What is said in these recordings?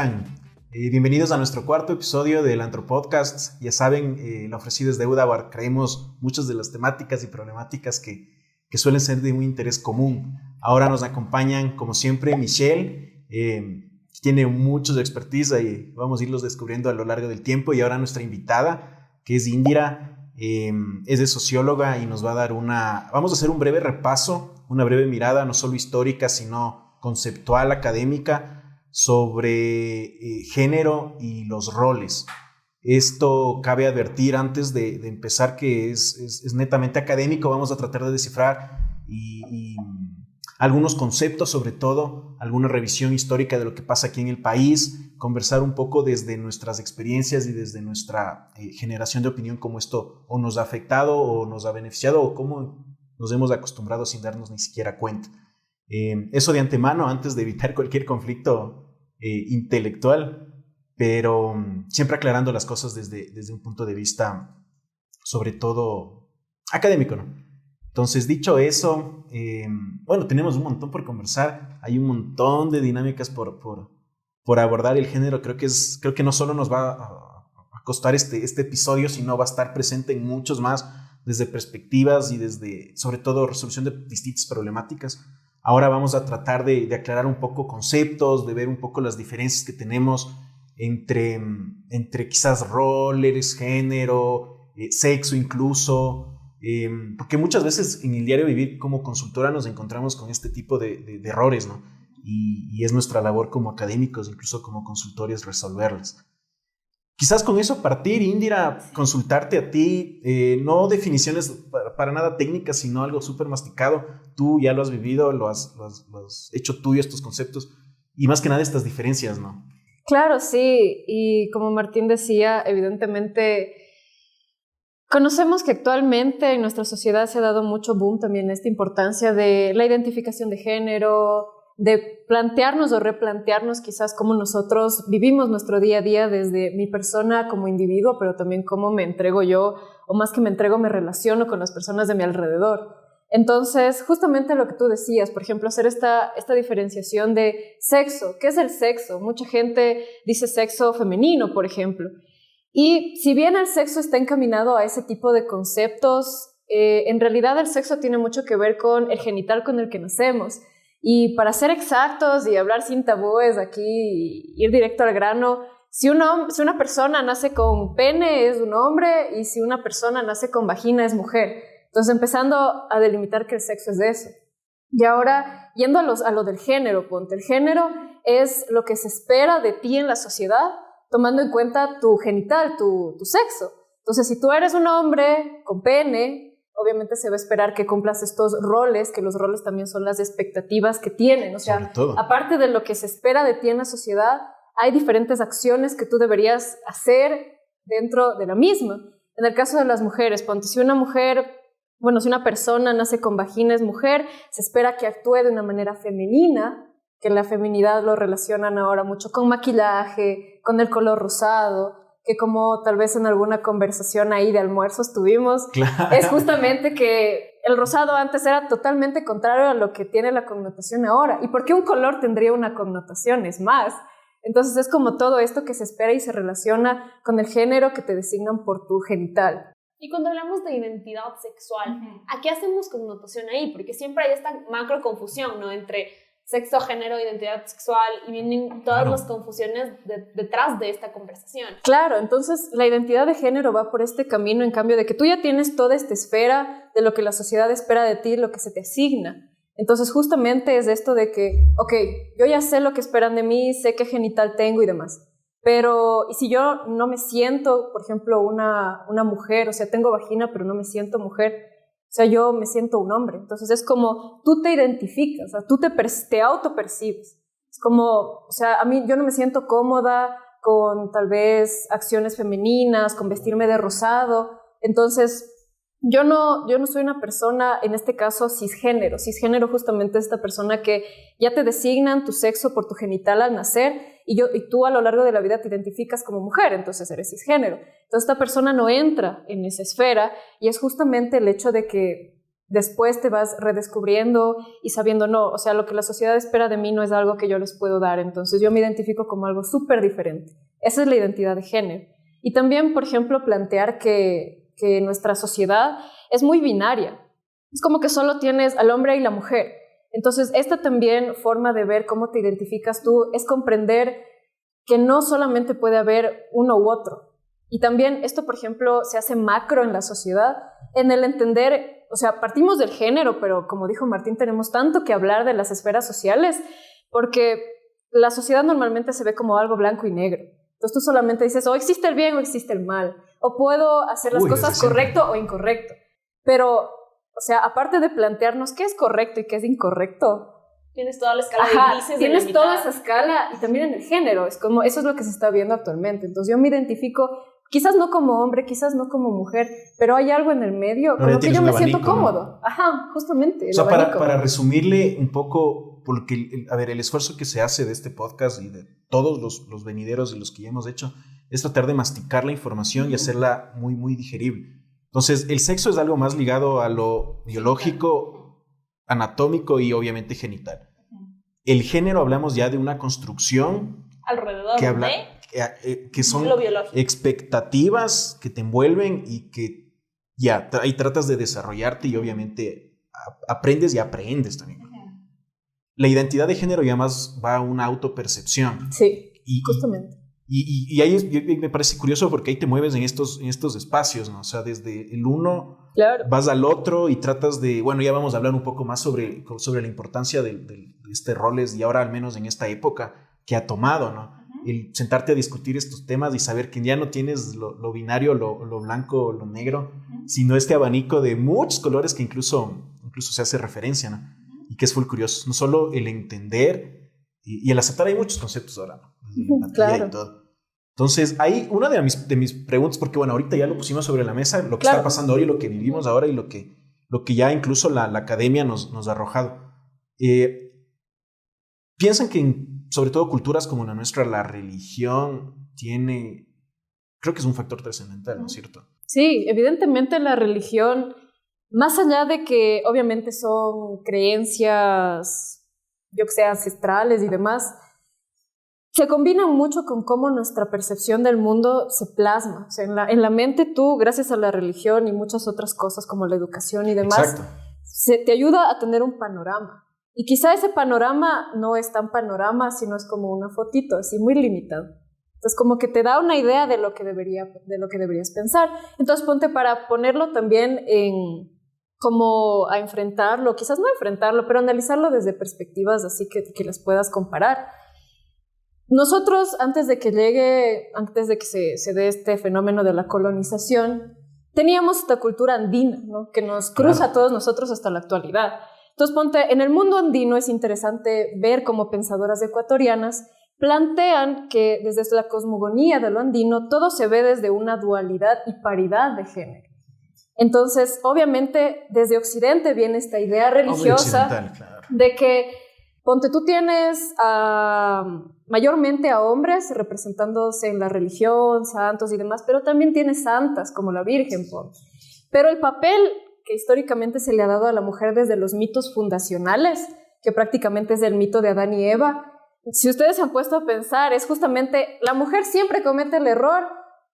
están? Bienvenidos a nuestro cuarto episodio del Antropodcast. Ya saben, lo ofrecido es deuda. Abarcaremos muchas de las temáticas y problemáticas que suelen ser de un interés común. Ahora nos acompañan, como siempre, Michelle, que tiene muchos expertise y vamos a irlos descubriendo a lo largo del tiempo. Y ahora nuestra invitada, que es Indira, es de socióloga y nos va a dar vamos a hacer un breve repaso, una breve mirada, no solo histórica, sino conceptual, académica, sobre género y los roles. Esto cabe advertir antes de empezar que es netamente académico. Vamos a tratar de descifrar y algunos conceptos, sobre todo alguna revisión histórica de lo que pasa aquí en el país, conversar un poco desde nuestras experiencias y desde nuestra generación de opinión, cómo esto o nos ha afectado o nos ha beneficiado o cómo nos hemos acostumbrado sin darnos ni siquiera cuenta. Eso de antemano, antes de evitar cualquier conflicto intelectual, pero siempre aclarando las cosas desde un punto de vista, sobre todo, académico, ¿no? Entonces, dicho eso, bueno, tenemos un montón por conversar, hay un montón de dinámicas por abordar. El género creo que no solo nos va a costar este episodio, sino va a estar presente en muchos más, desde perspectivas y desde, sobre todo, resolución de distintas problemáticas. Ahora vamos a tratar de aclarar un poco conceptos, de ver un poco las diferencias que tenemos entre quizás roles, género, sexo incluso, porque muchas veces en el diario vivir como consultora nos encontramos con este tipo de errores, ¿no? Y es nuestra labor como académicos, incluso como consultores, resolverlas. Quizás con eso partir, Indira, consultarte a ti, no definiciones para nada técnicas, sino algo súper masticado. Tú ya lo has vivido, lo has hecho tuyo estos conceptos y más que nada estas diferencias, ¿no? Claro, sí, y como Martín decía, evidentemente conocemos que actualmente en nuestra sociedad se ha dado mucho boom también esta importancia de la identificación de género, de plantearnos o replantearnos quizás cómo nosotros vivimos nuestro día a día desde mi persona como individuo, pero también cómo me entrego yo, o más que me entrego, me relaciono con las personas de mi alrededor. Entonces, justamente lo que tú decías, por ejemplo, hacer esta diferenciación de sexo. ¿Qué es el sexo? Mucha gente dice sexo femenino, por ejemplo. Y si bien el sexo está encaminado a ese tipo de conceptos, en realidad el sexo tiene mucho que ver con el genital con el que nacemos. Y para ser exactos y hablar sin tabúes aquí y ir directo al grano, si una persona nace con pene es un hombre y si una persona nace con vagina es mujer. Entonces empezando a delimitar que el sexo es de eso. Y ahora, yendo a lo del género, ponte, el género es lo que se espera de ti en la sociedad, tomando en cuenta tu genital, tu sexo. Entonces, si tú eres un hombre con pene, obviamente se va a esperar que cumplas estos roles, que los roles también son las expectativas que tienen. O sea, aparte de lo que se espera de ti en la sociedad, hay diferentes acciones que tú deberías hacer dentro de la misma. En el caso de las mujeres, ponte, si una persona nace con vagina, es mujer, se espera que actúe de una manera femenina, que la feminidad lo relacionan ahora mucho con maquillaje, con el color rosado, que como tal vez en alguna conversación ahí de almuerzos tuvimos, claro, es justamente que el rosado antes era totalmente contrario a lo que tiene la connotación ahora. ¿Y por qué un color tendría una connotación? Es más. Entonces es como todo esto que se espera y se relaciona con el género que te designan por tu genital. Y cuando hablamos de identidad sexual, ¿a qué hacemos connotación ahí? Porque siempre hay esta macro confusión, ¿no? Entre sexo, género, identidad sexual, y vienen todas las confusiones detrás de esta conversación. Claro, entonces la identidad de género va por este camino, en cambio de que tú ya tienes toda esta esfera de lo que la sociedad espera de ti, lo que se te asigna. Entonces justamente es esto de que, ok, yo ya sé lo que esperan de mí, sé qué genital tengo y demás, pero ¿y si yo no me siento, por ejemplo, una mujer? O sea, tengo vagina, pero no me siento mujer. O sea, yo me siento un hombre. Entonces es como tú te identificas, o sea, tú te autopercibes. Es como, o sea, yo no me siento cómoda con tal vez acciones femeninas, con vestirme de rosado. Entonces yo no soy una persona, en este caso, cisgénero. Cisgénero justamente es esta persona que ya te designan tu sexo por tu genital al nacer y tú a lo largo de la vida te identificas como mujer, entonces eres cisgénero. Entonces esta persona no entra en esa esfera y es justamente el hecho de que después te vas redescubriendo y sabiendo, no, o sea, lo que la sociedad espera de mí no es algo que yo les puedo dar, entonces yo me identifico como algo súper diferente. Esa es la identidad de género. Y también, por ejemplo, plantear que nuestra sociedad es muy binaria. Es como que solo tienes al hombre y la mujer. Entonces, esta también forma de ver cómo te identificas tú es comprender que no solamente puede haber uno u otro. Y también esto, por ejemplo, se hace macro en la sociedad, en el entender, o sea, partimos del género, pero como dijo Martín, tenemos tanto que hablar de las esferas sociales, porque la sociedad normalmente se ve como algo blanco y negro. Entonces tú solamente dices, o existe el bien o existe el mal, o puedo hacer las cosas correcto o incorrecto. Pero, o sea, aparte de plantearnos qué es correcto y qué es incorrecto, tienes toda la escala de grises. Tienes toda esa escala y también en el género. Es como, eso es lo que se está viendo actualmente. Entonces yo me identifico, quizás no como hombre, quizás no como mujer, pero hay algo en el medio con lo que yo me siento cómodo. ¿No? Ajá, justamente. O sea, para resumirle un poco, porque, a ver, el esfuerzo que se hace de este podcast y de todos los venideros y los que ya hemos hecho es tratar de masticar la información y hacerla muy, muy digerible. Entonces, el sexo es algo más ligado a lo biológico, anatómico y obviamente genital. El género hablamos ya de una construcción alrededor que son lo biológico, expectativas que te envuelven y que ya ahí tratas de desarrollarte y obviamente aprendes y aprendes también. La identidad de género ya más va a una autopercepción. Sí, justamente. Y ahí me parece curioso porque ahí te mueves en estos espacios, ¿no? O sea, desde el uno vas al otro y tratas de, bueno, ya vamos a hablar un poco más sobre la importancia de este roles y ahora al menos en esta época que ha tomado, ¿no? El sentarte a discutir estos temas y saber que ya no tienes lo binario, lo blanco, lo negro, sino este abanico de muchos colores que incluso se hace referencia, ¿no? Y que es full curioso. No solo el entender y el aceptar, hay muchos conceptos ahora, ¿no? Claro. Y todo. Entonces, hay una de mis preguntas, porque bueno, ahorita ya lo pusimos sobre la mesa, lo que está pasando hoy, lo que vivimos ahora y lo que ya incluso la academia nos ha arrojado. Piensan que sobre todo culturas como la nuestra, la religión creo que es un factor trascendental, ¿no es cierto? Sí, evidentemente la religión, más allá de que obviamente son creencias, yo que sé, ancestrales y demás, se combinan mucho con cómo nuestra percepción del mundo se plasma. O sea, en la mente tú, gracias a la religión y muchas otras cosas como la educación y demás, te ayuda a tener un panorama. Y quizá ese panorama no es tan panorama, sino es como una fotito, así muy limitado. Entonces como que te da una idea de lo que deberías pensar. Entonces ponte para ponerlo también en como a enfrentarlo, quizás no enfrentarlo, pero analizarlo desde perspectivas así que las puedas comparar. Nosotros, antes de que se dé este fenómeno de la colonización, teníamos esta cultura andina, ¿no? Que nos cruza a todos nosotros hasta la actualidad. Entonces, ponte, en el mundo andino es interesante ver cómo pensadoras ecuatorianas plantean que desde la cosmogonía de lo andino todo se ve desde una dualidad y paridad de género. Entonces, obviamente, desde Occidente viene esta idea religiosa de que, ponte, tú tienes mayormente a hombres representándose en la religión, santos y demás, pero también tienes santas como la Virgen. Pero el papel que históricamente se le ha dado a la mujer desde los mitos fundacionales, que prácticamente es el mito de Adán y Eva, si ustedes se han puesto a pensar, es justamente la mujer siempre comete el error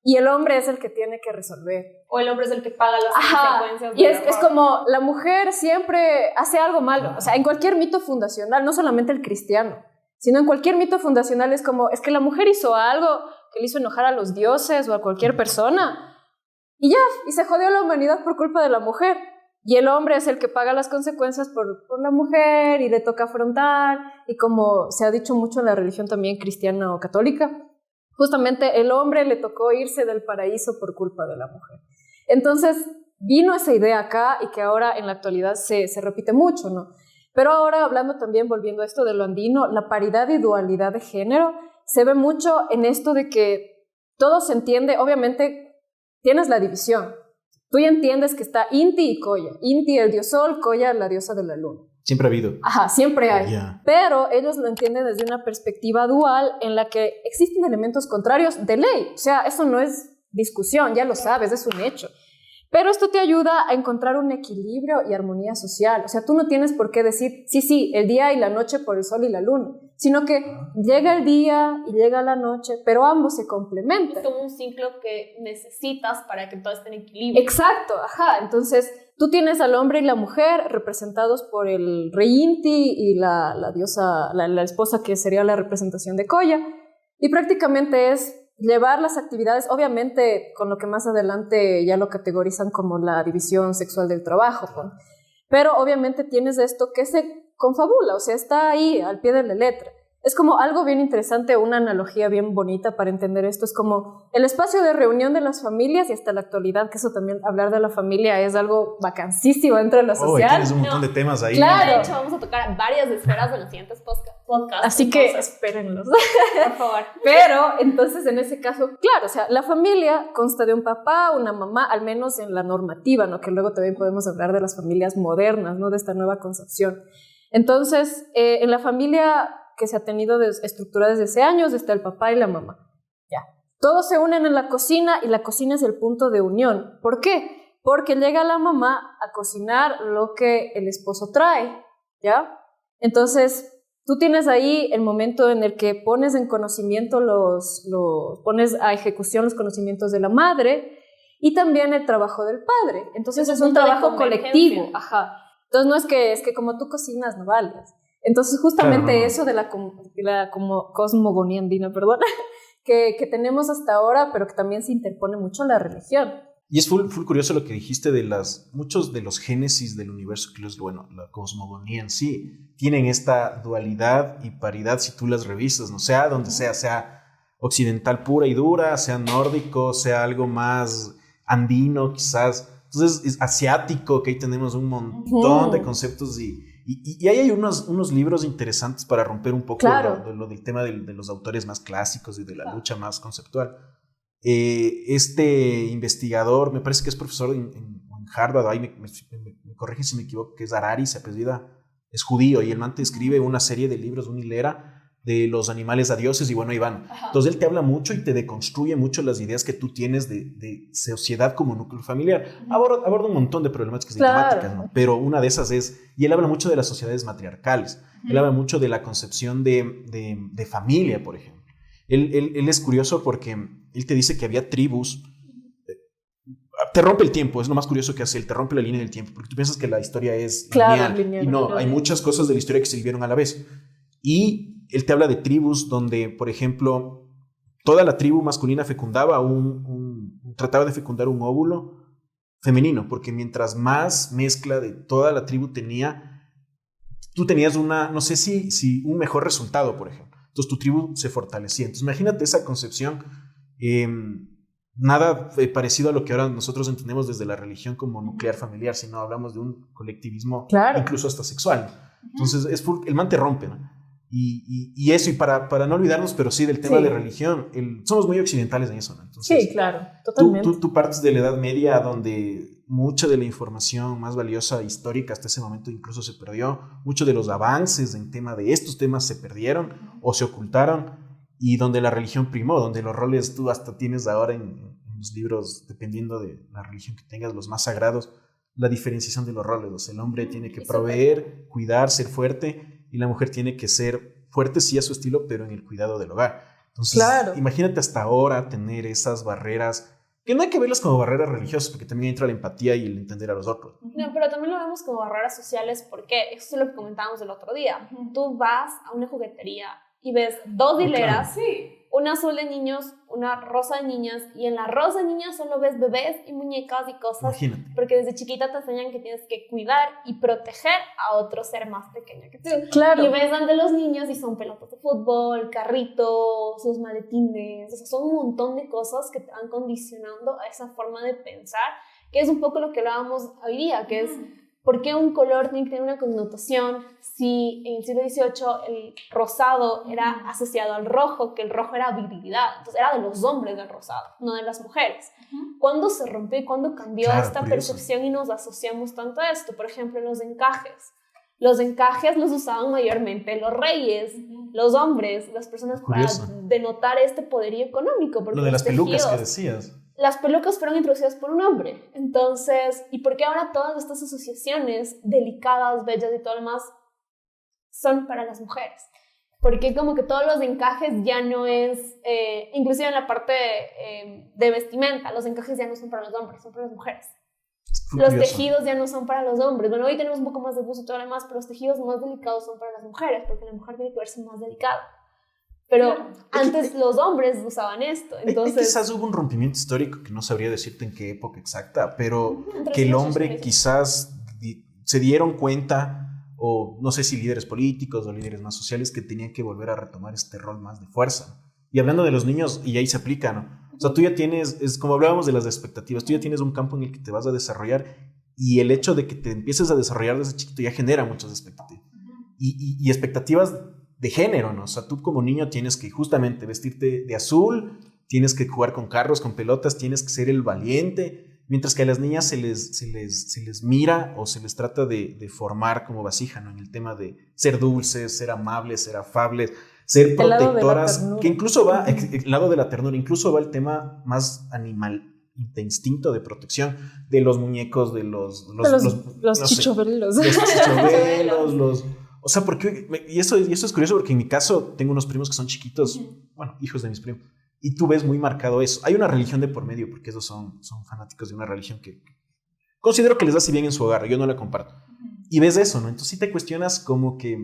y el hombre es el que tiene que resolver. O el hombre es el que paga las consecuencias. Y es como la mujer siempre hace algo malo. O sea, en cualquier mito fundacional, no solamente el cristiano, sino en cualquier mito fundacional es como, es que la mujer hizo algo que le hizo enojar a los dioses o a cualquier persona y ya, y se jodió la humanidad por culpa de la mujer. Y el hombre es el que paga las consecuencias por la mujer y le toca afrontar. Y como se ha dicho mucho en la religión también cristiana o católica, justamente el hombre le tocó irse del paraíso por culpa de la mujer. Entonces vino esa idea acá y que ahora en la actualidad se repite mucho, ¿no? Pero ahora hablando también, volviendo a esto de lo andino, la paridad y dualidad de género se ve mucho en esto de que todo se entiende, obviamente tienes la división. Tú ya entiendes que está Inti y Coya. Inti, el dios sol, Coya, la diosa de la luna. Siempre ha habido. Ajá, siempre hay. Yeah. Pero ellos lo entienden desde una perspectiva dual en la que existen elementos contrarios de ley. O sea, eso no es discusión, ya lo sabes, es un hecho. Pero esto te ayuda a encontrar un equilibrio y armonía social. O sea, tú no tienes por qué decir, sí, el día y la noche por el sol y la luna, sino que llega el día y llega la noche, pero ambos se complementan. Es como un ciclo que necesitas para que todo esté en equilibrio. Exacto, ajá. Entonces, tú tienes al hombre y la mujer representados por el rey Inti y la diosa, la esposa, que sería la representación de Koya, y prácticamente es llevar las actividades, obviamente con lo que más adelante ya lo categorizan como la división sexual del trabajo, ¿no? Pero obviamente tienes esto que se confabula, o sea, está ahí al pie de la letra. Es como algo bien interesante, una analogía bien bonita para entender esto, es como el espacio de reunión de las familias y hasta la actualidad, que eso también, hablar de la familia es algo vacancísimo dentro de lo social. Tienes un montón de temas ahí. Claro. De hecho, vamos a tocar varias esferas en los siguientes podcasts. Así que espérenlos. Por favor. Pero, entonces, en ese caso, claro, o sea, la familia consta de un papá, una mamá, al menos en la normativa, ¿no? Que luego también podemos hablar de las familias modernas, ¿no? De esta nueva concepción. Entonces, en la familia que se ha tenido estructurada desde hace años está el papá y la mamá. Ya. Todos se unen en la cocina y la cocina es el punto de unión. ¿Por qué? Porque llega la mamá a cocinar lo que el esposo trae, ¿ya? Entonces, tú tienes ahí el momento en el que pones en conocimiento pones a ejecución los conocimientos de la madre y también el trabajo del padre. Entonces es un trabajo colectivo. Ajá. Entonces no es que como tú cocinas no vales. Entonces justamente claro, eso de la como cosmogonía andina, perdón, que tenemos hasta ahora, pero que también se interpone mucho en la religión. Y es full curioso lo que dijiste de muchos de los génesis del universo, que es, bueno, la cosmogonía en sí, tienen esta dualidad y paridad si tú las revisas, ¿no? Sea donde sea occidental pura y dura, sea nórdico, sea algo más andino quizás, entonces es asiático, que ahí tenemos un montón de conceptos y ahí hay unos libros interesantes para romper un poco claro, lo del tema de los autores más clásicos y de la lucha más conceptual. Este investigador, me parece que es profesor en Harvard, ahí me corrigen si me equivoco, que es Harari, se apellida, es judío, y el man te escribe una serie de libros, una hilera de los animales a dioses, y bueno, ahí van. Ajá. Entonces él te habla mucho y te deconstruye mucho las ideas que tú tienes de sociedad como núcleo familiar. Aborda un montón de problemáticas claro, y temáticas, ¿no? Pero una de esas y él habla mucho de las sociedades matriarcales, él habla mucho de la concepción de familia, por ejemplo. Él es curioso porque él te dice que había tribus, te rompe el tiempo, es lo más curioso que hace, él te rompe la línea del tiempo, porque tú piensas que la historia es claro, lineal, y no, hay muchas cosas de la historia que se vivieron a la vez. Y él te habla de tribus donde, por ejemplo, toda la tribu masculina fecundaba trataba de fecundar un óvulo femenino, porque mientras más mezcla de toda la tribu tú tenías no sé si un mejor resultado, por ejemplo. Entonces tu tribu se fortalecía. Entonces imagínate esa concepción, nada parecido a lo que ahora nosotros entendemos desde la religión como nuclear familiar, sino hablamos de un colectivismo claro, incluso hasta sexual. Entonces el man te rompe, ¿no? Y eso, y para no olvidarnos, pero sí, del tema sí, de religión, somos muy occidentales en eso, ¿no? Entonces, sí, claro, totalmente. Tú partes de la Edad Media, donde mucha de la información más valiosa histórica hasta ese momento incluso se perdió, muchos de los avances en tema de estos temas se perdieron o se ocultaron, y donde la religión primó, donde los roles tú hasta tienes ahora en los libros, dependiendo de la religión que tengas, los más sagrados, la diferenciación de los roles. O sea, el hombre tiene que proveer, cuidar, ser fuerte, y la mujer tiene que ser fuerte, sí, a su estilo, pero en el cuidado del hogar. Entonces, claro, imagínate hasta ahora tener esas barreras, que no hay que verlas como barreras religiosas, porque también entra la empatía y el entender a los otros. No, pero también lo vemos como barreras sociales, porque eso es lo que comentábamos el otro día. Tú vas a una juguetería y ves dos hileras, claro, sí, una azul de niños, una rosa de niñas, y en la rosa de niñas solo ves bebés y muñecas y cosas. Imagínate. Porque desde chiquita te enseñan que tienes que cuidar y proteger a otro ser más pequeño que tú. Claro. Y ves donde los niños y son pelotas de fútbol, carritos, sus maletines, o sea, son un montón de cosas que te van condicionando a esa forma de pensar, que es un poco lo que hablábamos hoy día, que es ¿por qué un color tiene que tener una connotación si en el siglo XVIII el rosado era asociado al rojo, que el rojo era virilidad? Entonces era de los hombres el rosado, no de las mujeres. ¿Cuándo se rompió y cuándo cambió esta percepción y nos asociamos tanto a esto? Por ejemplo, en los encajes. Los encajes los usaban mayormente los reyes, los hombres, las personas para denotar este poderío económico. Lo de las pelucas que decías. las pelucas fueron introducidas por un hombre. Entonces, ¿y por qué ahora todas estas asociaciones delicadas, bellas y todo lo demás son para las mujeres? Porque como que todos los encajes ya no es, inclusive en la parte de vestimenta, los encajes ya no son para los hombres, son para las mujeres. Los tejidos ya no son para los hombres. Bueno, hoy tenemos un poco más de buzo y todo lo demás, pero los tejidos más delicados son para las mujeres, porque la mujer tiene que verse más delicada. Pero antes los hombres usaban esto, entonces... Quizás hubo un rompimiento histórico que no sabría decirte en qué época exacta, pero que el hombre quizás se dieron cuenta, o no sé si líderes políticos o líderes más sociales, que tenían que volver a retomar este rol más de fuerza. Y hablando de los niños, y ahí se aplica, ¿no? O sea, tú ya tienes, es como hablábamos de las expectativas, tú ya tienes un campo en el que te vas a desarrollar, y el hecho de que te empieces a desarrollar desde chiquito ya genera muchas expectativas. Y expectativas de género, ¿no? O sea, tú como niño tienes que justamente vestirte de azul, tienes que jugar con carros, con pelotas, tienes que ser el valiente, mientras que a las niñas se les mira o se les trata de formar como vasija, ¿no? En el tema de ser dulces, ser amables, ser afables, ser protectoras, que incluso va, el lado de la ternura, incluso va el tema más animal, de instinto de protección de los muñecos, de los chichobelos. Los chichobelos, o sea, porque, y eso es curioso porque en mi caso tengo unos primos que son chiquitos, bueno, hijos de mis primos, y tú ves muy marcado eso. Hay una religión de por medio, porque esos son fanáticos de una religión que considero que les hace bien en su hogar, yo no la comparto. Y ves eso, ¿no? Entonces sí te cuestionas como que,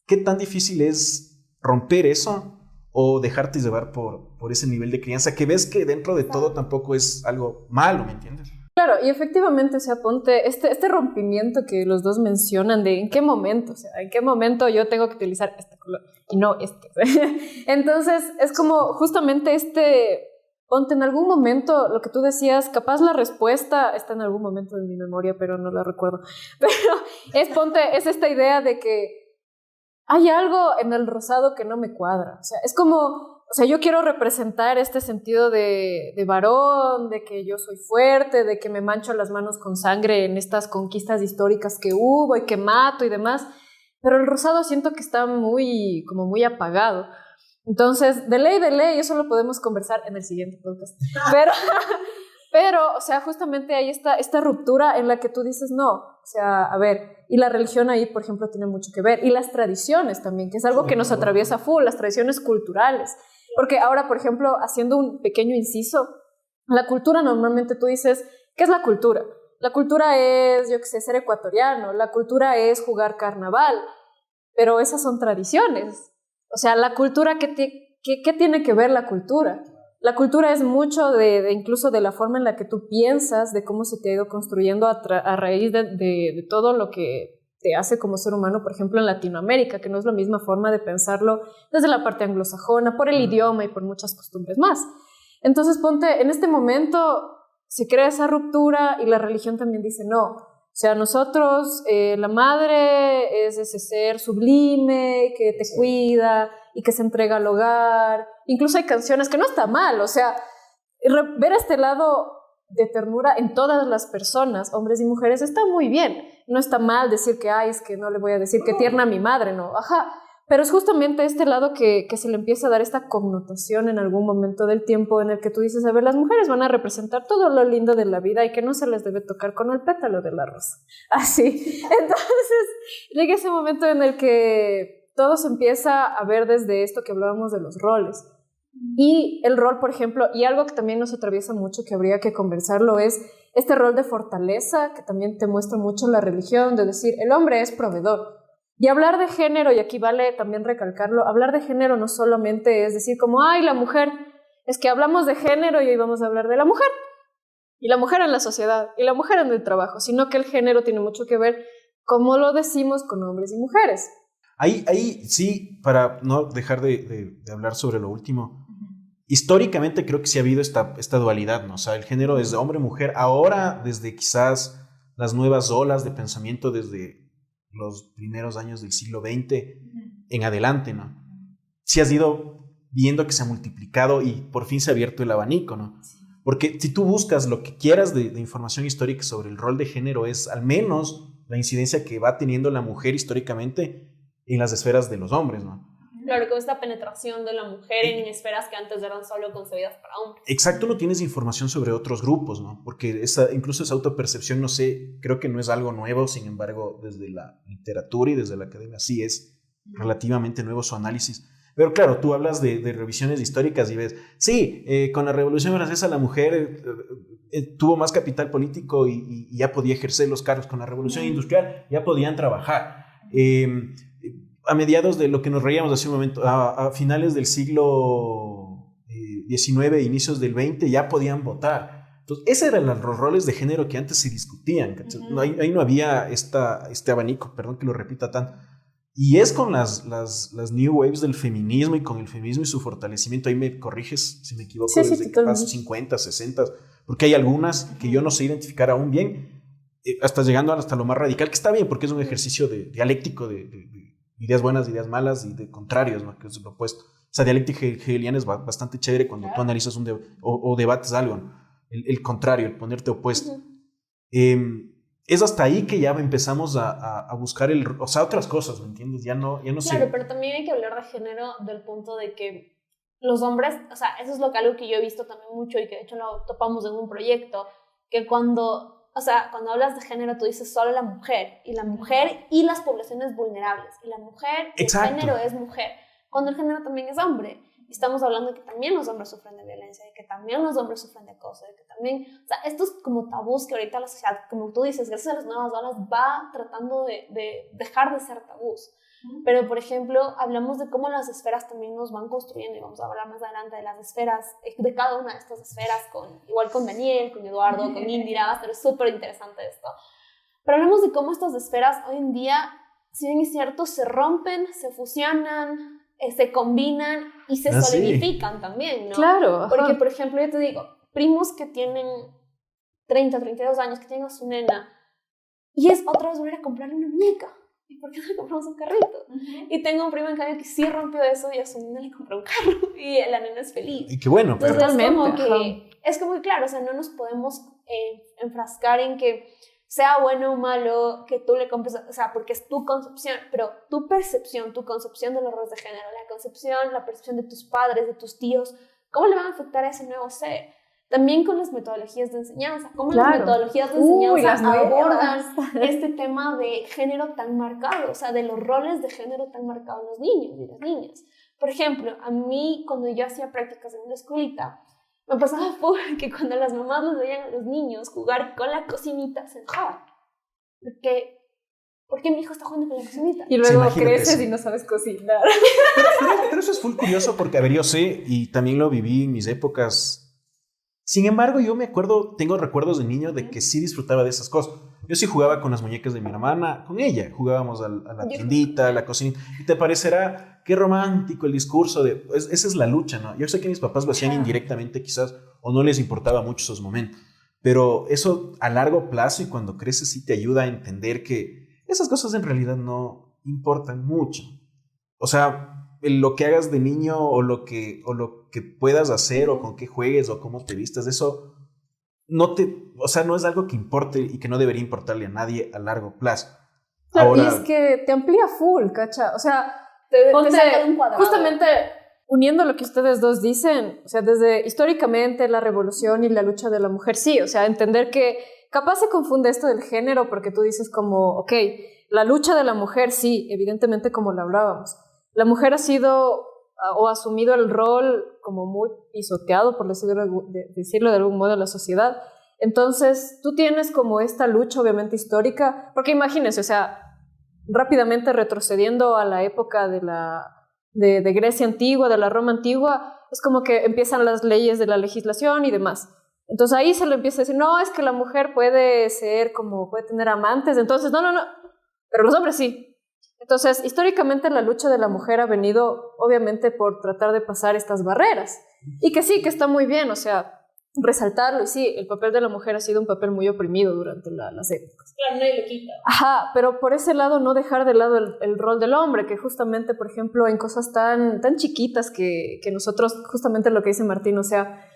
¿qué tan difícil es romper eso o dejarte llevar por ese nivel de crianza que ves que dentro de todo tampoco es algo malo, ¿me entiendes? Claro, y efectivamente, o sea, ponte este rompimiento que los dos mencionan de en qué momento, o sea, en qué momento yo tengo que utilizar este color y no este. Entonces, es como justamente ponte en algún momento, lo que tú decías, capaz la respuesta está en algún momento de mi memoria, pero no la recuerdo. Pero es esta idea de que hay algo en el rosado que no me cuadra, o sea, es como... O sea, yo quiero representar este sentido de varón, de que yo soy fuerte, de que me mancho las manos con sangre en estas conquistas históricas que hubo y que mato y demás, pero el rosado siento que está muy apagado. Entonces, de ley, eso lo podemos conversar en el siguiente podcast. Pero, o sea, justamente hay esta ruptura en la que tú dices, no, o sea, a ver, y la religión ahí, por ejemplo, tiene mucho que ver, y las tradiciones también, que es algo que nos atraviesa full, las tradiciones culturales. Porque ahora, por ejemplo, haciendo un pequeño inciso, la cultura normalmente tú dices, ¿qué es la cultura? La cultura es, yo qué sé, ser ecuatoriano, la cultura es jugar carnaval, pero esas son tradiciones. O sea, la cultura, ¿qué tiene que ver la cultura? La cultura es mucho incluso de la forma en la que tú piensas, de cómo se te ha ido construyendo a raíz de todo lo que te hace como ser humano, por ejemplo, en Latinoamérica, que no es la misma forma de pensarlo desde la parte anglosajona, por el idioma y por muchas costumbres más. Entonces, ponte, en este momento se crea esa ruptura y la religión también dice no. O sea, nosotros, la madre es ese ser sublime que te cuida y que se entrega al hogar. Incluso hay canciones que no está mal, o sea, ver este lado de ternura en todas las personas, hombres y mujeres, está muy bien. No está mal decir que, ay, es que no le voy a decir que tierna a mi madre, no, ajá. Pero es justamente este lado que se le empieza a dar esta connotación en algún momento del tiempo en el que tú dices, a ver, las mujeres van a representar todo lo lindo de la vida y que no se les debe tocar con el pétalo de la rosa. Así. Entonces, llega ese momento en el que todo se empieza a ver desde esto que hablábamos de los roles. Y el rol, por ejemplo, y algo que también nos atraviesa mucho, que habría que conversarlo, es este rol de fortaleza que también te muestra mucho la religión, de decir, el hombre es proveedor. Y hablar de género, y aquí vale también recalcarlo, hablar de género no solamente es decir como, ay, la mujer, es que hablamos de género y hoy vamos a hablar de la mujer, y la mujer en la sociedad, y la mujer en el trabajo, sino que el género tiene mucho que ver cómo lo decimos con hombres y mujeres. Ahí sí, para no dejar de hablar sobre lo último, históricamente creo que sí ha habido esta dualidad, ¿no? O sea, el género es de hombre-mujer. Ahora, desde quizás las nuevas olas de pensamiento, desde los primeros años del siglo XX en adelante, ¿no? Sí has ido viendo que se ha multiplicado y por fin se ha abierto el abanico, ¿no? Porque si tú buscas lo que quieras de información histórica sobre el rol de género, es al menos la incidencia que va teniendo la mujer históricamente en las esferas de los hombres, ¿no? Claro, con esta penetración de la mujer en esferas que antes eran solo concebidas para hombres. Exacto, no tienes información sobre otros grupos, ¿no? Porque incluso esa autopercepción, no sé, creo que no es algo nuevo, sin embargo, desde la literatura y desde la academia sí es relativamente nuevo su análisis. Pero claro, tú hablas de revisiones históricas y ves, sí, con la Revolución Francesa la mujer tuvo más capital político y ya podía ejercer los cargos. Con la Revolución Industrial ya podían trabajar. A mediados de lo que nos reíamos hace un momento, a finales del siglo XIX, inicios del XX, ya podían votar. Entonces, esos eran los roles de género que antes se discutían. Ahí no había este abanico, perdón que lo repita tanto. Y es con las new waves del feminismo y con el feminismo y su fortalecimiento, ahí me corriges si me equivoco, desde que pasan 50, 60, porque hay algunas que yo no sé identificar aún bien, hasta llegando hasta lo más radical, que está bien, porque es un ejercicio dialéctico de ideas buenas, ideas malas y de contrarios, ¿no? Que es lo opuesto. Esa dialéctica hegeliana es bastante chévere cuando tú analizas o debates algo, ¿no? El contrario, el ponerte opuesto. Es hasta ahí que ya empezamos a buscar otras cosas, ¿me entiendes? Ya no claro, sé. Pero también hay que hablar de género del punto de que los hombres, o sea, eso es algo que yo he visto también mucho y que de hecho lo topamos en un proyecto, que cuando hablas de género tú dices solo la mujer y las poblaciones vulnerables, y la mujer, el género es mujer, cuando el género también es hombre. Estamos hablando de que también los hombres sufren de violencia, de que también los hombres sufren de acoso, de que también, o sea, estos como tabús que ahorita la sociedad, como tú dices, gracias a las nuevas olas va tratando de dejar de ser tabús. Pero, por ejemplo, hablamos de cómo las esferas también nos van construyendo, y vamos a hablar más adelante de las esferas, de cada una de estas esferas, igual con Daniel, con Eduardo, con Indira, va a ser súper interesante esto. Pero hablamos de cómo estas esferas hoy en día, si bien es cierto, se rompen, se fusionan, se combinan y se solidifican también, ¿no? Claro. Porque, por ejemplo, yo te digo, primos que tienen 30, 32 años, que tienen a su nena, y es otra vez volver a comprarle una muñeca. ¿Y por qué no le compramos un carrito? Y tengo un primo en cambio que sí rompió eso y a su nena le compró un carro y la nena es feliz. Y qué bueno, pero... Entonces, es como que, claro, o sea, no nos podemos enfrascar en que sea bueno o malo que tú le compres, o sea, porque es tu concepción, pero tu percepción, tu concepción de los roles de género, la percepción de tus padres, de tus tíos, ¿cómo le van a afectar a ese nuevo ser? También con las metodologías de enseñanza, cómo las metodologías de enseñanza abordan este tema de género tan marcado, o sea, de los roles de género tan marcados en los niños y las niñas. Por ejemplo, a mí, cuando yo hacía prácticas en una escuelita, me pasaba que cuando las mamás les veían a los niños jugar con la cocinita, se enojaban. ¿Por qué mi hijo está jugando con la cocinita? Y luego creces y no sabes cocinar. Pero eso es full curioso porque, a ver, yo sé, y también lo viví en mis épocas. Sin embargo, yo me acuerdo, tengo recuerdos de niño de que sí disfrutaba de esas cosas. Yo sí jugaba con las muñecas de mi hermana, con ella. Jugábamos a la tiendita, a la cocina. Y te parecerá qué romántico el discurso de... esa es la lucha, ¿no? Yo sé que mis papás lo hacían indirectamente quizás, o no les importaba mucho esos momentos. Pero eso a largo plazo y cuando creces sí te ayuda a entender que esas cosas en realidad no importan mucho. O sea, lo que hagas de niño o lo que puedas hacer o con qué juegues o cómo te vistas, eso no es algo que importe y que no debería importarle a nadie a largo plazo. Claro, ahora, y es que te amplía full, ¿cacha? O sea, te saca de un cuadrado. Justamente uniendo lo que ustedes dos dicen, o sea, desde históricamente la revolución y la lucha de la mujer, sí, o sea, entender que capaz se confunde esto del género porque tú dices como, ok, la lucha de la mujer, sí, evidentemente como lo hablábamos. La mujer ha sido o asumido el rol como muy pisoteado, por decirlo de algún modo, en la sociedad. Entonces, tú tienes como esta lucha obviamente histórica, porque imagínense, o sea, rápidamente retrocediendo a la época de Grecia antigua, de la Roma antigua, es como que empiezan las leyes de la legislación y demás. Entonces ahí se le empieza a decir, no, es que la mujer puede tener amantes, entonces no, pero los hombres sí. Entonces, históricamente la lucha de la mujer ha venido, obviamente, por tratar de pasar estas barreras. Y que sí, que está muy bien, o sea, resaltarlo. Y sí, el papel de la mujer ha sido un papel muy oprimido durante las épocas. Claro, nadie lo quita. Ajá, pero por ese lado no dejar de lado el rol del hombre, que justamente, por ejemplo, en cosas tan chiquitas que nosotros, justamente lo que dice Martín, o sea,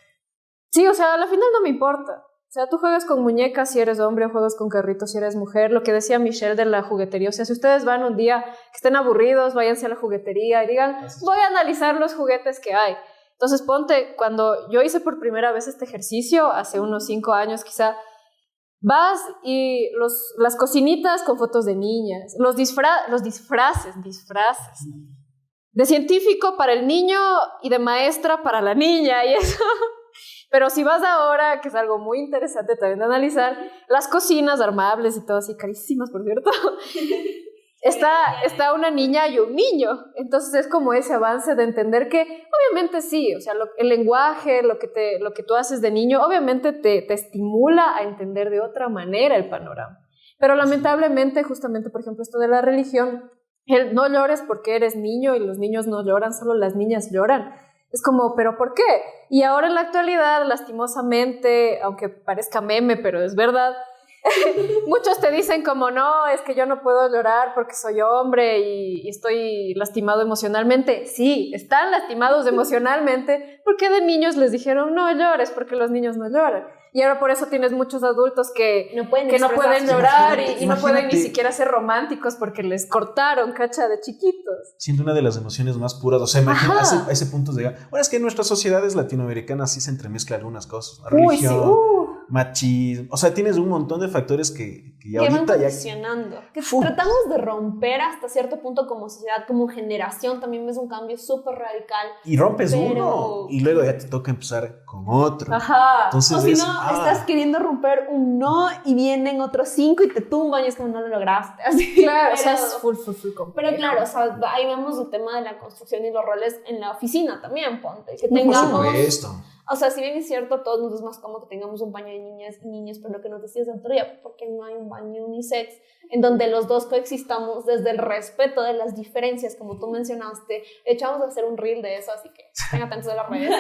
sí, o sea, a la final no me importa. O sea, tú juegas con muñecas si eres hombre o juegas con carritos si eres mujer. Lo que decía Michelle de la juguetería. O sea, si ustedes van un día que estén aburridos, váyanse a la juguetería y digan, voy a analizar los juguetes que hay. Entonces, ponte, cuando yo hice por primera vez este ejercicio, hace unos 5 años quizá, vas y las cocinitas con fotos de niñas, los disfraces, de científico para el niño y de maestra para la niña y eso. Pero si vas ahora, que es algo muy interesante también de analizar, las cocinas armables y todo así, carísimas por cierto, está una niña y un niño. Entonces es como ese avance de entender que obviamente sí, o sea, el lenguaje, lo que tú haces de niño, obviamente te estimula a entender de otra manera el panorama. Pero lamentablemente, justamente, por ejemplo, esto de la religión, el no llores porque eres niño y los niños no lloran, solo las niñas lloran. Es como, ¿pero por qué? Y ahora en la actualidad, lastimosamente, aunque parezca meme, pero es verdad, muchos te dicen como, no, es que yo no puedo llorar porque soy hombre y estoy lastimado emocionalmente. Sí, están lastimados emocionalmente porque de niños les dijeron, no llores porque los niños no lloran. Y ahora por eso tienes muchos adultos que no pueden llorar y no pueden ni siquiera ser románticos porque les cortaron, cacha, de chiquitos. Siendo una de las emociones más puras, o sea, imagina a ese punto de llegar. Bueno, es que en nuestras sociedades latinoamericanas sí se entremezclan algunas cosas. La religión, sí, machismo, o sea, tienes un montón de factores que ya que ahorita van condicionando. Que tratamos de romper hasta cierto punto como sociedad, como generación, también es un cambio súper radical. Y rompes uno y luego ya te toca empezar con otro. Ajá. Entonces o si no, estás queriendo romper un no y vienen otros 5 y te tumban y es como no lo lograste. Así. Claro, o sea, es full complejo. Pero claro, o sea, ahí vemos el tema de la construcción y los roles en la oficina también, ponte. Que tengamos, por supuesto. O sea, si bien es cierto, a todos nos es más cómodo que tengamos un baño de niñas y niños, pero lo que nos decías, Antonia, porque no hay un baño unisex en donde los dos coexistamos desde el respeto de las diferencias, como tú mencionaste. De hecho, vamos a hacer un reel de eso, así que estén atentos a las redes.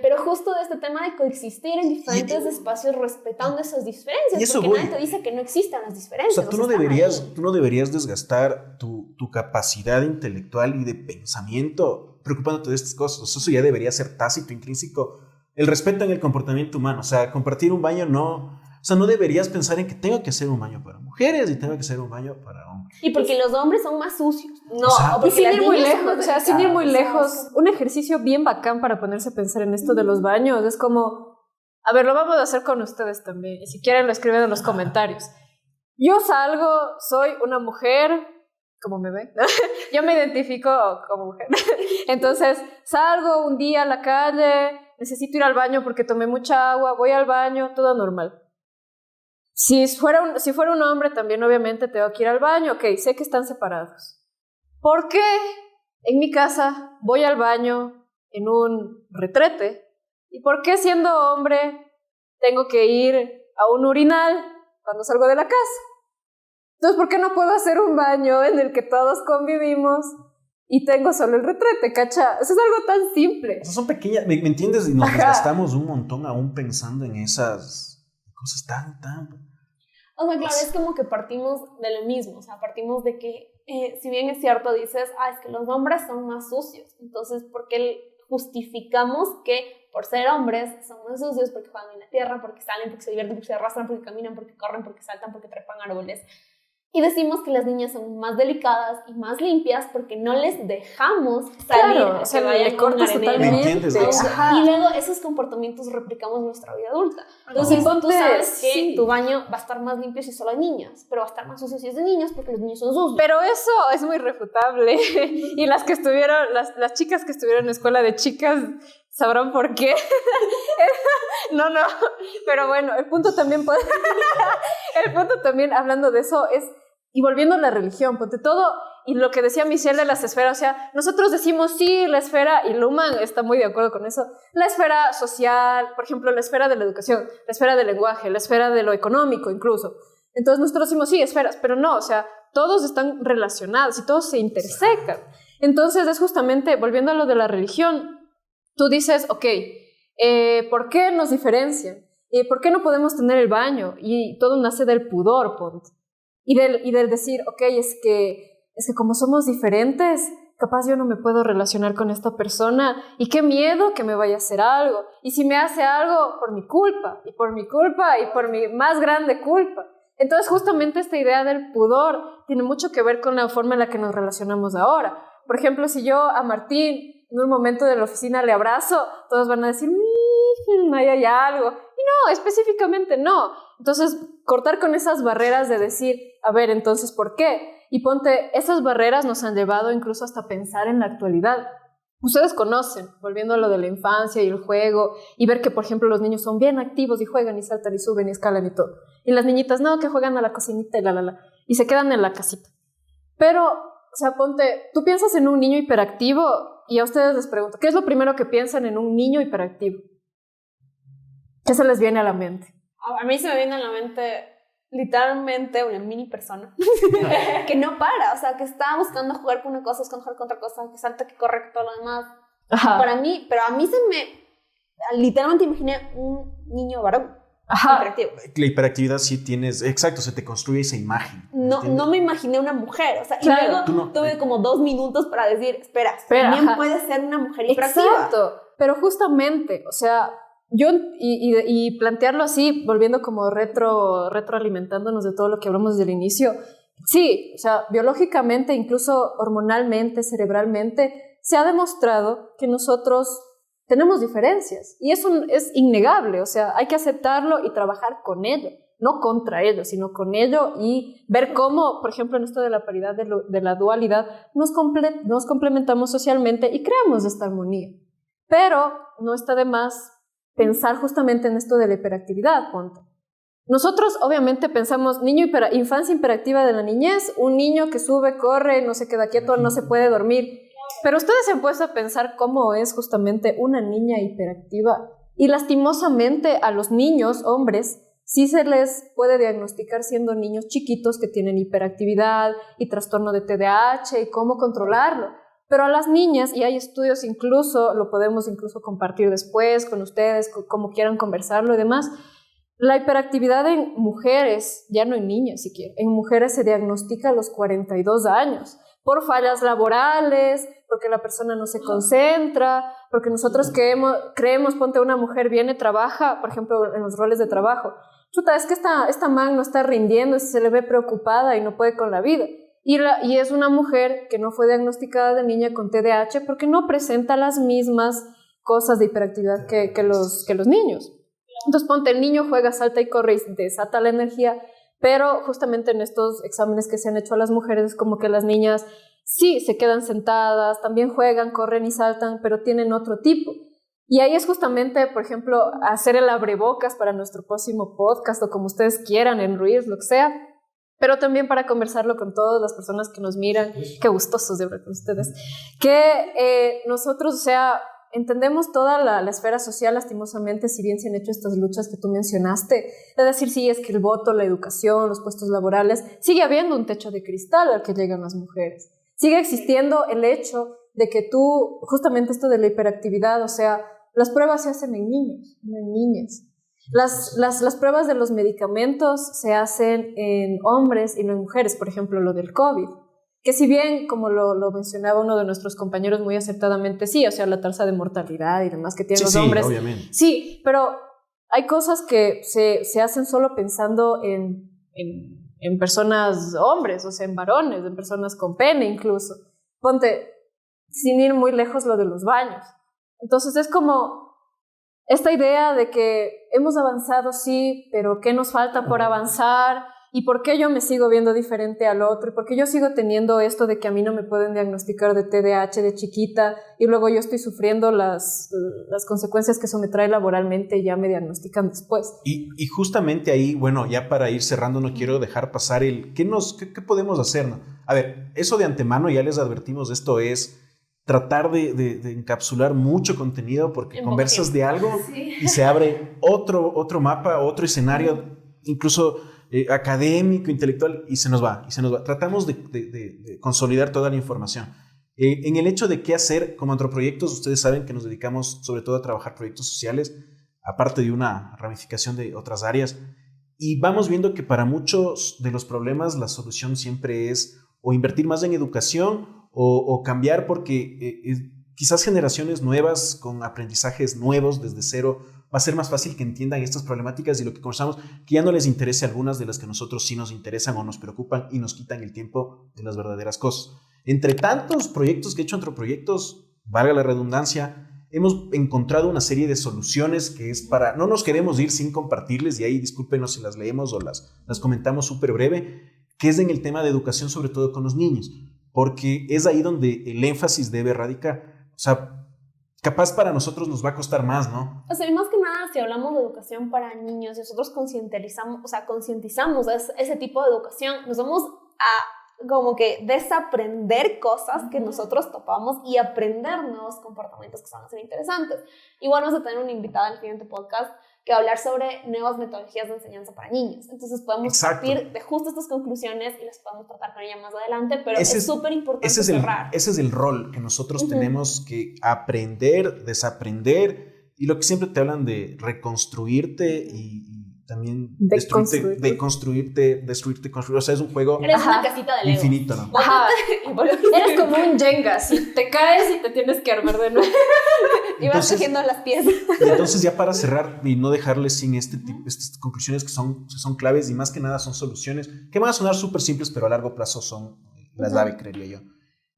Pero justo de este tema de coexistir en diferentes espacios respetando esas diferencias, porque nadie te dice que no existan las diferencias. O sea, tú no deberías desgastar tu capacidad intelectual y de pensamiento preocupándote de estas cosas. O sea, eso ya debería ser tácito, intrínseco. El respeto en el comportamiento humano. O sea, compartir un baño no... O sea, no deberías pensar en que tengo que hacer un baño para mujeres y tengo que hacer un baño para hombres. Y porque los hombres son más sucios. No, o sea, y sin ir muy lejos. O sea, sin ir muy lejos. Un ejercicio bien bacán para ponerse a pensar en esto de los baños. Es como... A ver, lo vamos a hacer con ustedes también. Y si quieren lo escriben en los comentarios. Yo salgo, soy una mujer... ¿Cómo me ven? Yo me identifico como mujer. Entonces, salgo un día a la calle, necesito ir al baño porque tomé mucha agua, voy al baño, todo normal. Si fuera un hombre, también obviamente tengo que ir al baño. Ok, sé que están separados. ¿Por qué en mi casa voy al baño en un retrete? ¿Y por qué siendo hombre tengo que ir a un urinal cuando salgo de la casa? Entonces, ¿por qué no puedo hacer un baño en el que todos convivimos y tengo solo el retrete, cacha? Eso es algo tan simple. O sea, son pequeñas, ¿me entiendes? Y nos desgastamos un montón aún pensando en esas cosas tan... O sea, claro, es como que partimos de lo mismo. O sea, partimos de que, si bien es cierto, dices, es que los hombres son más sucios. Entonces, ¿por qué justificamos que por ser hombres son más sucios? Porque juegan en la tierra, porque salen, porque se divierten, porque se arrastran, porque caminan, porque corren, porque saltan, porque trepan árboles. Y decimos que las niñas son más delicadas y más limpias porque no les dejamos salir, claro, o sea, le cortas totalmente. Y luego esos comportamientos replicamos en nuestra vida adulta. Entonces tú sabes que tu baño va a estar más limpio si solo hay niñas, pero va a estar más sucio si es de niños porque los niños son sucios. Pero eso es muy refutable. Y las chicas que estuvieron en escuela de chicas sabrán por qué. No, pero bueno, el punto también hablando de eso es, y volviendo a la religión, ponte todo, y lo que decía Michelle de las esferas, o sea, nosotros decimos sí, la esfera, y Luhmann está muy de acuerdo con eso, la esfera social, por ejemplo, la esfera de la educación, la esfera del lenguaje, la esfera de lo económico incluso. Entonces nosotros decimos sí, esferas, pero no, o sea, todos están relacionados y todos se intersecan. Entonces es justamente, volviendo a lo de la religión, tú dices, ok, ¿por qué nos diferencian? ¿Por qué no podemos tener el baño? Y todo nace del pudor, ponte. Y del decir, ok, es que como somos diferentes, capaz yo no me puedo relacionar con esta persona y qué miedo que me vaya a hacer algo. Y si me hace algo por mi culpa, y por mi culpa, y por mi más grande culpa. Entonces justamente esta idea del pudor tiene mucho que ver con la forma en la que nos relacionamos ahora. Por ejemplo, si yo a Martín en un momento de la oficina le abrazo, todos van a decir, ahí hay algo. Y no, específicamente no. Entonces, cortar con esas barreras de decir, a ver, entonces, ¿por qué? Y ponte, esas barreras nos han llevado incluso hasta pensar en la actualidad. Ustedes conocen, volviendo a lo de la infancia y el juego, y ver que, por ejemplo, los niños son bien activos y juegan y saltan y suben y escalan y todo. Y las niñitas, no, que juegan a la cocinita y y se quedan en la casita. Pero, o sea, ponte, tú piensas en un niño hiperactivo y a ustedes les pregunto, ¿qué es lo primero que piensan en un niño hiperactivo? ¿Qué se les viene a la mente? A mí se me viene a la mente literalmente una mini persona que no para, o sea, que está buscando jugar con una cosa, buscando jugar con otra cosa, que salta, que corre, todo lo demás. Ajá. Para mí, pero a mí se me, literalmente imaginé un niño varón. Ajá. Hiperactivo. La hiperactividad sí tienes, exacto, se te construye esa imagen. No me imaginé una mujer, o sea, claro, y luego tuve como 2 minutos para decir, espera, también ajá, puede ser una mujer hiperactiva. Exacto, pero justamente, o sea, yo, y plantearlo así, volviendo como retroalimentándonos de todo lo que hablamos desde el inicio, sí, o sea, biológicamente, incluso hormonalmente, cerebralmente, se ha demostrado que nosotros tenemos diferencias y eso es innegable, o sea, hay que aceptarlo y trabajar con ello, no contra ello, sino con ello y ver cómo, por ejemplo, en esto de la paridad, de la dualidad, nos complementamos socialmente y creamos esta armonía. Pero no está de más pensar justamente en esto de la hiperactividad, ponte. Nosotros obviamente pensamos infancia hiperactiva de la niñez, un niño que sube, corre, no se queda quieto, no se puede dormir. Pero ustedes se han puesto a pensar cómo es justamente una niña hiperactiva. Y lastimosamente a los niños, hombres, sí se les puede diagnosticar siendo niños chiquitos que tienen hiperactividad y trastorno de TDAH y cómo controlarlo. Pero a las niñas, y hay estudios incluso, lo podemos incluso compartir después con ustedes, como quieran conversarlo y demás, la hiperactividad en mujeres, ya no en niñas siquiera, en mujeres se diagnostica a los 42 años, por fallas laborales, porque la persona no se concentra, porque nosotros creemos, ponte, una mujer viene, trabaja, por ejemplo, en los roles de trabajo, chuta, es que esta man no está rindiendo, se le ve preocupada y no puede con la vida. Y es una mujer que no fue diagnosticada de niña con TDAH porque no presenta las mismas cosas de hiperactividad que los niños. Entonces, ponte, el niño juega, salta y corre y desata la energía, pero justamente en estos exámenes que se han hecho a las mujeres es como que las niñas sí se quedan sentadas, también juegan, corren y saltan, pero tienen otro tipo. Y ahí es justamente, por ejemplo, hacer el abrebocas para nuestro próximo podcast o como ustedes quieran, en Reels, lo que sea, pero también para conversarlo con todas las personas que nos miran, qué gustosos de hablar con ustedes, que nosotros, o sea, entendemos toda la esfera social, lastimosamente, si bien se han hecho estas luchas que tú mencionaste, de decir, sí, es que el voto, la educación, los puestos laborales, sigue habiendo un techo de cristal al que llegan las mujeres. Sigue existiendo el hecho de que tú, justamente esto de la hiperactividad, o sea, las pruebas se hacen en niños, no en niñas. Las pruebas de los medicamentos se hacen en hombres y no en mujeres, por ejemplo, lo del COVID. Que si bien, como lo mencionaba uno de nuestros compañeros muy acertadamente, sí, o sea, la tasa de mortalidad y demás que tienen los hombres. Sí, obviamente. Sí, pero hay cosas que se hacen solo pensando en personas hombres, o sea, en varones, en personas con pene incluso. Ponte, sin ir muy lejos, lo de los baños. Entonces es como esta idea de que hemos avanzado, sí, pero ¿qué nos falta por avanzar? ¿Y por qué yo me sigo viendo diferente al otro? ¿Y por qué yo sigo teniendo esto de que a mí no me pueden diagnosticar de TDAH de chiquita y luego yo estoy sufriendo las consecuencias que eso me trae laboralmente y ya me diagnostican después? Y justamente ahí, bueno, ya para ir cerrando, no quiero dejar pasar ¿qué podemos hacer, no? A ver, eso de antemano ya les advertimos, esto es tratar de encapsular mucho contenido porque conversas de algo y se abre otro mapa, otro escenario, incluso académico, intelectual, y se nos va. Tratamos de consolidar toda la información. En el hecho de qué hacer como antroproyectos, ustedes saben que nos dedicamos sobre todo a trabajar proyectos sociales, aparte de una ramificación de otras áreas, y vamos viendo que para muchos de los problemas la solución siempre es o invertir más en educación o cambiar porque quizás generaciones nuevas con aprendizajes nuevos desde cero va a ser más fácil que entiendan estas problemáticas y lo que conversamos, que ya no les interese algunas de las que a nosotros sí nos interesan o nos preocupan y nos quitan el tiempo de las verdaderas cosas. Entre tantos proyectos que he hecho, entre proyectos, valga la redundancia, hemos encontrado una serie de soluciones que es para, no nos queremos ir sin compartirles y ahí discúlpenos si las leemos o las comentamos súper breve, que es en el tema de educación, sobre todo con los niños, porque es ahí donde el énfasis debe radicar. O sea, capaz para nosotros nos va a costar más, ¿no? O sea, y más que nada, si hablamos de educación para niños, y nosotros concientizamos ese tipo de educación, nos vamos a como que desaprender cosas que nosotros topamos y aprender nuevos comportamientos que van a ser interesantes. Igual vamos a tener una invitada en el siguiente podcast que va a hablar sobre nuevas metodologías de enseñanza para niños. Entonces podemos partir de justo estas conclusiones y las podemos tratar con ella más adelante, pero es súper importante cerrar. Ese es el rol que nosotros tenemos que aprender, desaprender, y lo que siempre te hablan de reconstruirte y también destruirte, construir. O sea, es un juego Eres una casita de Lego infinito, ¿no? Ajá. Eres como un Jenga, si te caes y te tienes que armar de nuevo. Y vas cogiendo las piezas. Y entonces ya para cerrar y no dejarles sin estas conclusiones que son claves y más que nada son soluciones que van a sonar súper simples, pero a largo plazo son la clave, creería yo.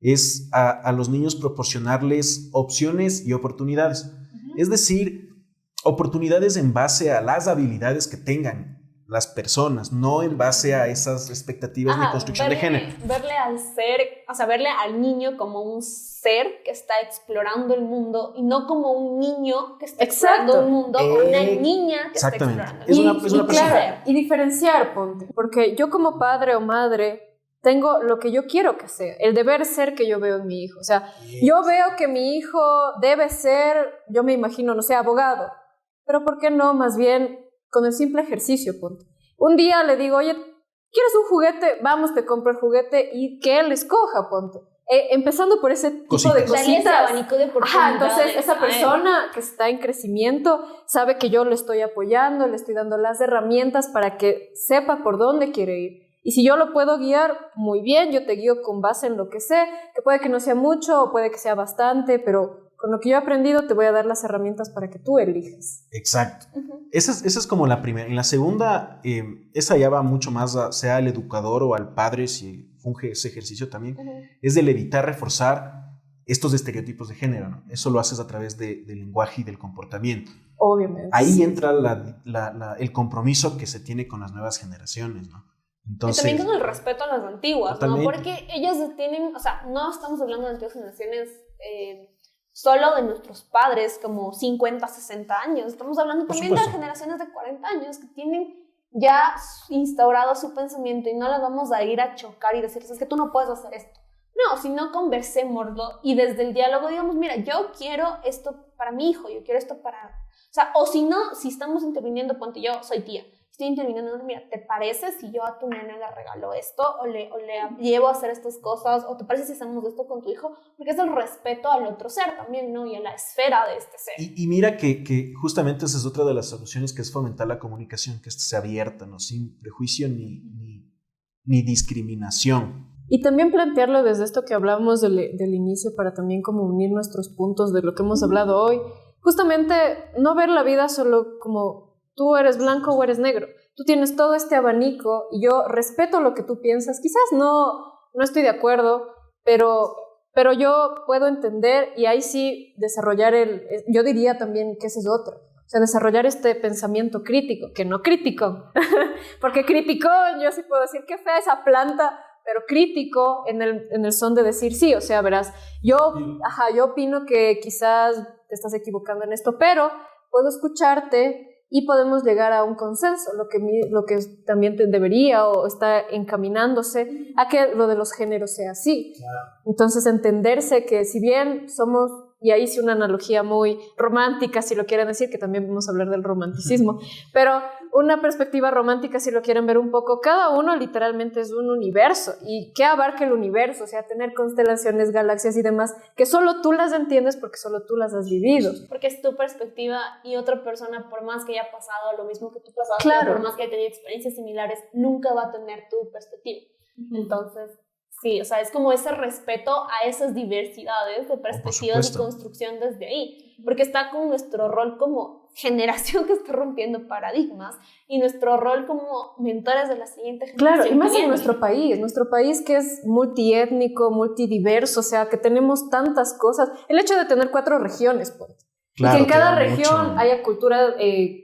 Es a los niños proporcionarles opciones y oportunidades. Es decir, oportunidades en base a las habilidades que tengan las personas, no en base a esas expectativas de construcción de género. Verle al niño como un ser que está explorando el mundo y no como un niño que está explorando el mundo o una niña que está explorando el mundo. Es una claro, y diferenciar, ponte, porque yo como padre o madre tengo lo que yo quiero que sea, el deber ser que yo veo en mi hijo. O sea, yo veo que mi hijo debe ser, yo me imagino, no sé, abogado. Pero ¿por qué no? Más bien con el simple ejercicio, ponte. Un día le digo, oye, ¿quieres un juguete? Vamos, te compro el juguete y que él escoja, ponte. Empezando por ese tipo de cositas. Abanico de oportunidades. Entonces esa persona que está en crecimiento sabe que yo le estoy apoyando, le estoy dando las herramientas para que sepa por dónde quiere ir. Y si yo lo puedo guiar, muy bien, yo te guío con base en lo que sé, que puede que no sea mucho o puede que sea bastante, pero con lo que yo he aprendido te voy a dar las herramientas para que tú elijas. Exacto. Esa es como la primera. En la segunda, esa ya va mucho más sea al educador o al padre, si funge ese ejercicio también, es del evitar reforzar estos estereotipos de género, ¿no? Eso lo haces a través del lenguaje y del comportamiento. Obviamente. Ahí entra el compromiso que se tiene con las nuevas generaciones, ¿no? Entonces, y también con el respeto a las antiguas, ¿no? Porque ellas tienen, o sea, no estamos hablando de antiguas generaciones solo de nuestros padres como 50, 60 años. Estamos hablando también de generaciones de 40 años que tienen ya instaurado su pensamiento y no las vamos a ir a chocar y decirles, es que tú no puedes hacer esto. No, sino conversémoslo y desde el diálogo digamos, mira, yo quiero esto para mi hijo, yo quiero esto para... O sea, o si no, si estamos interviniendo, ponte, yo soy tía, estoy interviniendo, mira, ¿te parece si yo a tu nena le regalo esto o le llevo a hacer estas cosas? ¿O te parece si hacemos esto con tu hijo? Porque es el respeto al otro ser también, ¿no? Y a la esfera de este ser. Y mira que justamente esa es otra de las soluciones, que es fomentar la comunicación, que esta sea abierta, ¿no? Sin prejuicio ni discriminación. Y también plantearlo desde esto que hablamos del inicio para también como unir nuestros puntos de lo que hemos hablado hoy. Justamente no ver la vida solo como tú eres blanco o eres negro. Tú tienes todo este abanico y yo respeto lo que tú piensas. Quizás no estoy de acuerdo, pero yo puedo entender y ahí sí desarrollar yo diría también que ese es otro. O sea, desarrollar este pensamiento crítico, que no crítico. Porque crítico, yo sí puedo decir qué fea esa planta, pero crítico en el son de decir sí, o sea, verás, yo opino que quizás te estás equivocando en esto, pero puedo escucharte y podemos llegar a un consenso, lo que también debería o está encaminándose a que lo de los géneros sea así. Claro. Entonces entenderse que si bien somos, y ahí sí una analogía muy romántica, si lo quieren decir, que también vamos a hablar del romanticismo, pero una perspectiva romántica, si lo quieren ver un poco, cada uno literalmente es un universo. ¿Y qué abarca el universo? O sea, tener constelaciones, galaxias y demás, que solo tú las entiendes porque solo tú las has vivido. Porque es tu perspectiva y otra persona, por más que haya pasado lo mismo que tú pasaste, claro, por más que haya tenido experiencias similares, nunca va a tener tu perspectiva. Entonces, Sí, o sea, es como ese respeto a esas diversidades de perspectivas y construcción desde ahí, porque está con nuestro rol como generación que está rompiendo paradigmas y nuestro rol como mentores de la siguiente generación. Claro, y más en nuestro país que es multiétnico, multidiverso, o sea, que tenemos tantas cosas. El hecho de tener 4 regiones, pues. Claro, y que en cada región haya cultura,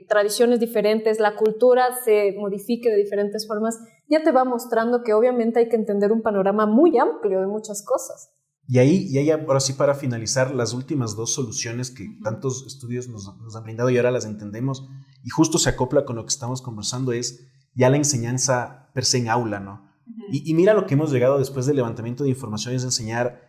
tradiciones diferentes, la cultura se modifique de diferentes formas, ya te va mostrando que obviamente hay que entender un panorama muy amplio de muchas cosas. Y ahí ahora sí, para finalizar, las últimas 2 soluciones que tantos estudios nos han brindado y ahora las entendemos, y justo se acopla con lo que estamos conversando, es ya la enseñanza per se en aula, ¿no? Y mira lo que hemos llegado después del levantamiento de información, es enseñar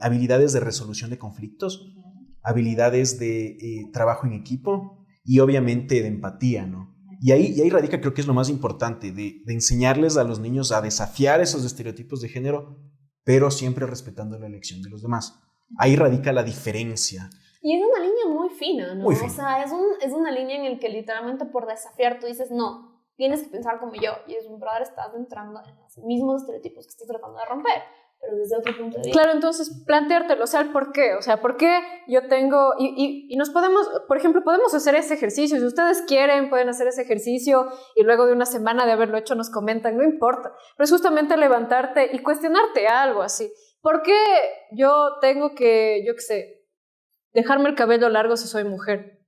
habilidades de resolución de conflictos, habilidades de trabajo en equipo y obviamente de empatía, ¿no? Y ahí radica, creo que es lo más importante, de enseñarles a los niños a desafiar esos estereotipos de género, pero siempre respetando la elección de los demás. Ahí radica la diferencia. Y es una línea muy fina, ¿no? Muy fina. O sea, es una línea en la que literalmente por desafiar tú dices, no, tienes que pensar como yo. Y es un brother, estás entrando en los mismos estereotipos que estás tratando de romper, pero desde otro punto de vista. Claro, entonces planteártelo, o sea, el por qué. O sea, ¿por qué yo tengo...? Y nos podemos, por ejemplo, podemos hacer ese ejercicio. Si ustedes quieren, pueden hacer ese ejercicio y luego de una semana de haberlo hecho nos comentan, no importa. Pero es justamente levantarte y cuestionarte algo así. ¿Por qué yo tengo que, yo qué sé, dejarme el cabello largo si soy mujer?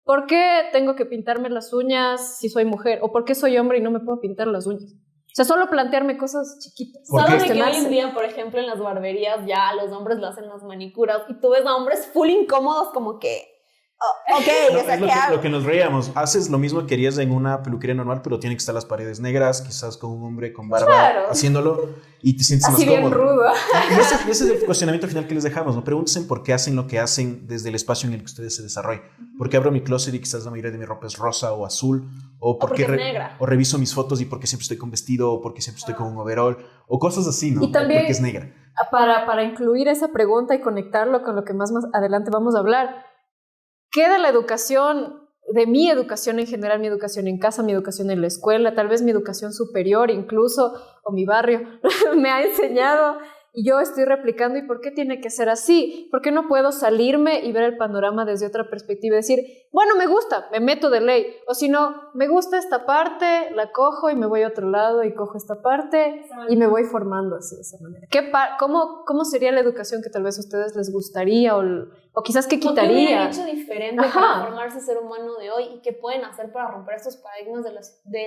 ¿Por qué tengo que pintarme las uñas si soy mujer? ¿O por qué soy hombre y no me puedo pintar las uñas? O sea, solo plantearme cosas chiquitas. ¿Sabes que hoy en día, por ejemplo, en las barberías ya a los hombres le hacen las manicuras y tú ves a hombres full incómodos como que... Oh, ok, no, o sea, es lo que nos reíamos. Haces lo mismo que harías en una peluquería normal, pero tiene que estar las paredes negras, quizás con un hombre con barba haciéndolo y te sientes así más cómodo. Bien ruda. Y ese es el cuestionamiento final que les dejamos, ¿no? Pregúntense por qué hacen lo que hacen desde el espacio en el que ustedes se desarrollan. ¿Por qué abro mi closet y quizás la mayoría de mi ropa es rosa o azul? ¿O porque es negra? O reviso mis fotos y porque siempre estoy con vestido o porque siempre estoy con un overall o cosas así, ¿no? Y también, porque es negra. Para incluir esa pregunta y conectarlo con lo que más adelante vamos a hablar, ¿qué de la educación, de mi educación en general, mi educación en casa, mi educación en la escuela, tal vez mi educación superior incluso, o mi barrio, me ha enseñado y yo estoy replicando? ¿Y por qué tiene que ser así? ¿Por qué no puedo salirme y ver el panorama desde otra perspectiva y decir, bueno, me gusta, me meto de ley? O si no, me gusta esta parte, la cojo y me voy a otro lado y cojo esta parte y me voy formando así de esa manera. ¿Cómo sería la educación que tal vez a ustedes les gustaría o quizás que quitaría? ¿Qué hubieran hecho diferente para formarse ser humano de hoy y qué pueden hacer para romper estos paradigmas de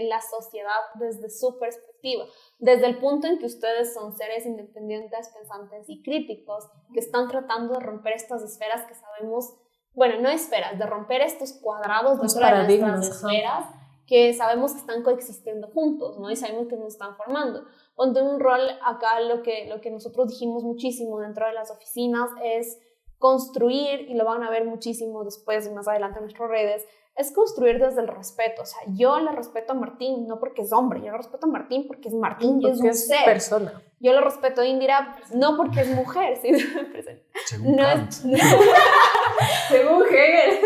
la sociedad desde su perspectiva? Desde el punto en que ustedes son seres independientes, pensantes y críticos que están tratando de romper estas esferas que sabemos, bueno, no esferas, de romper estos cuadrados dentro de nuestras esferas que sabemos que están coexistiendo juntos, ¿no? Y sabemos que nos están formando. Ponte un rol acá, lo que nosotros dijimos muchísimo dentro de las oficinas es construir, y lo van a ver muchísimo después y más adelante en nuestras redes, es construir desde el respeto. O sea, yo le respeto a Martín no porque es hombre, yo le respeto a Martín porque es Martín y es un ser. Persona. Yo le respeto a Indira no porque es mujer, sino según Kant. Según Hegel.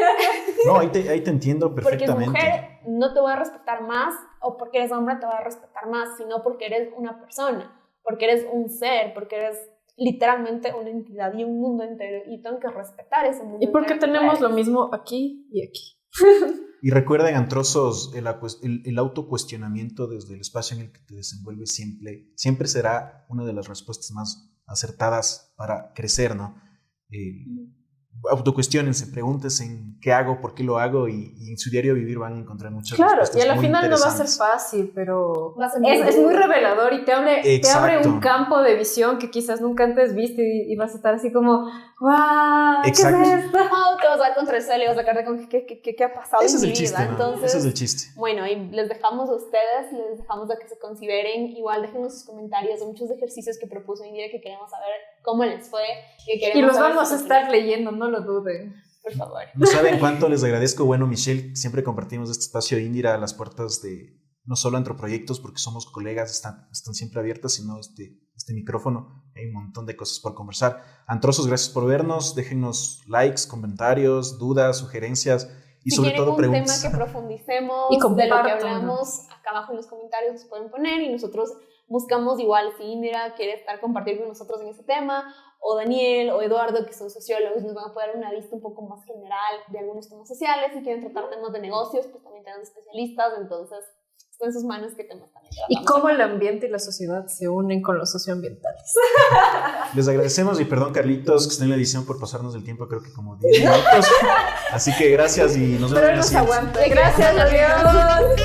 No, ahí te entiendo perfectamente. Porque es mujer, no te voy a respetar más, o porque eres hombre te voy a respetar más, sino porque eres una persona, porque eres un ser, porque eres literalmente una entidad y un mundo entero, y tengo que respetar ese mundo. Y porque tenemos lo mismo aquí y aquí. Y recuerden, antrosos, el autocuestionamiento desde el espacio en el que te desenvuelves siempre será una de las respuestas más acertadas para crecer, ¿no? Autocuestionense, pregúntense en qué hago, por qué lo hago, y en su diario vivir van a encontrar muchas respuestas. Claro, y a la final no va a ser fácil, pero es muy revelador y te abre un campo de visión que quizás nunca antes viste y vas a estar así como, ¡wow! ¿Qué es esto? Te vas a dar contra el cielo y vas a sacarte con qué ha pasado Ese en es mi el chiste, vida. ¿no? Entonces, ese es el chiste. Bueno, y les dejamos a ustedes, les dejamos a que se consideren. Igual déjenos sus comentarios de muchos ejercicios que propuso Indira, que queremos saber cómo les fue. Y los vamos a estar leyendo, no lo duden. Por favor. No saben cuánto les agradezco. Bueno, Michelle, siempre compartimos este espacio de Indira a las puertas de no solo Antroproyectos, porque somos colegas, están siempre abiertas, sino este micrófono. Hay un montón de cosas por conversar. Antrosos, gracias por vernos. Déjenos likes, comentarios, dudas, sugerencias y sobre todo preguntas. Si quieren un tema que profundicemos y de lo que hablamos, acá abajo en los comentarios nos pueden poner y nosotros buscamos igual, si Mira quiere estar compartir con nosotros en ese tema, o Daniel o Eduardo, que son sociólogos, nos van a poder dar una vista un poco más general de algunos temas sociales. Si quieren tratar temas de negocios, pues también tenemos especialistas, entonces está en sus manos qué temas también. Y cómo el ambiente y la sociedad se unen con los socioambientales. Les agradecemos y perdón, Carlitos, que está en la edición por pasarnos el tiempo, creo que como 10 minutos. Así que gracias y nos vemos en la siguiente. Gracias, adiós.